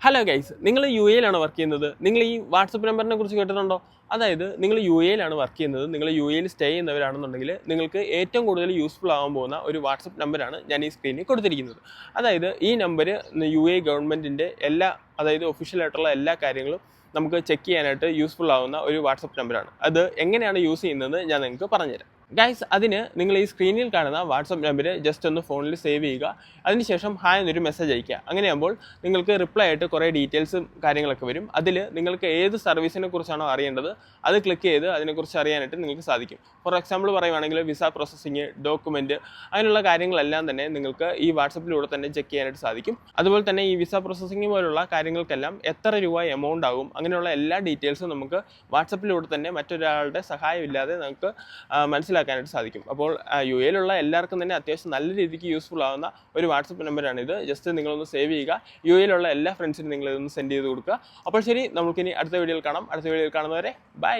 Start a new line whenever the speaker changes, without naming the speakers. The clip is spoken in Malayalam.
ഹലോ ഗൈസ്, നിങ്ങൾ യു എയിലാണ് വർക്ക് ചെയ്യുന്നത്. നിങ്ങൾ ഈ വാട്സപ്പ് നമ്പറിനെ കുറിച്ച് കേട്ടിട്ടുണ്ടോ? അതായത് നിങ്ങൾ യു എയിലാണ് വർക്ക് ചെയ്യുന്നത്, നിങ്ങൾ യു എയിൽ സ്റ്റേ ചെയ്യുന്നവരാണെന്നുണ്ടെങ്കിൽ നിങ്ങൾക്ക് ഏറ്റവും കൂടുതൽ യൂസ്ഫുൾ ആകാൻ പോകുന്ന ഒരു വാട്സപ്പ് നമ്പറാണ് ഞാൻ ഈ സ്ക്രീനിൽ കൊടുത്തിരിക്കുന്നത്. അതായത് ഈ നമ്പർ യു എ ഗവൺമെൻറ്റിൻ്റെ അതായത് ഒഫീഷ്യലായിട്ടുള്ള എല്ലാ കാര്യങ്ങളും നമുക്ക് ചെക്ക് ചെയ്യാനായിട്ട് യൂസ്ഫുൾ ആവുന്ന ഒരു വാട്സപ്പ് നമ്പറാണ്. അത് എങ്ങനെയാണ് യൂസ് ചെയ്യുന്നത് ഞാൻ നിങ്ങൾക്ക് പറഞ്ഞുതരാം. ഗൈസ്, അതിന് നിങ്ങൾ ഈ സ്ക്രീനിൽ കാണുന്ന വാട്സപ്പ് നമ്പർ ജസ്റ്റ് ഒന്ന് ഫോണിൽ സേവ് ചെയ്യുക. അതിനുശേഷം ഹായ് എന്നൊരു മെസ്സേജ് അയയ്ക്കുക. അങ്ങനെയാകുമ്പോൾ നിങ്ങൾക്ക് റിപ്ലൈ ആയിട്ട് കുറേ ഡീറ്റെയിൽസും കാര്യങ്ങളൊക്കെ വരും. അതിൽ നിങ്ങൾക്ക് ഏത് സർവീസിനെ കുറിച്ചാണോ അറിയേണ്ടത് അത് ക്ലിക്ക് ചെയ്ത് അതിനെക്കുറിച്ച് അറിയാനായിട്ട് നിങ്ങൾക്ക് സാധിക്കും. ഫോർ എക്സാമ്പിൾ പറയുവാണെങ്കിൽ വിസ പ്രോസസ്സിങ്, ഡോക്യുമെൻറ്റ്, അങ്ങനെയുള്ള കാര്യങ്ങളെല്ലാം തന്നെ നിങ്ങൾക്ക് ഈ വാട്സപ്പിലൂടെ തന്നെ ചെക്ക് ചെയ്യാനായിട്ട് സാധിക്കും. അതുപോലെ തന്നെ ഈ വിസ പ്രോസസ്സിങ് പോലുള്ള കാര്യങ്ങൾക്കെല്ലാം എത്ര രൂപ എമൗണ്ട് ആകും, അങ്ങനെയുള്ള എല്ലാ ഡീറ്റെയിൽസും നമുക്ക് വാട്സപ്പിലൂടെ തന്നെ മറ്റൊരാളുടെ സഹായമില്ലാതെ നമുക്ക് മനസ്സിലാക്കാനായിട്ട് സാധിക്കും. അപ്പോൾ യു എയിലുള്ള എല്ലാവർക്കും തന്നെ അത്യാവശ്യം നല്ല രീതിക്ക് യൂസ്ഫുൾ ആവുന്ന ഒരു വാട്സപ്പ് നമ്പറാണിത്. ജസ്റ്റ് നിങ്ങളൊന്ന് സേവ് ചെയ്യുക. യു എയിലുള്ള എല്ലാ ഫ്രണ്ട്സിനും നിങ്ങളിതൊന്ന് സെൻഡ് ചെയ്ത് കൊടുക്കുക. അപ്പോൾ ശരി, നമുക്കിനി അടുത്ത വീഡിയോയിൽ കാണാം. അടുത്ത വീഡിയോയിൽ കാണുന്നവരെ ബൈ.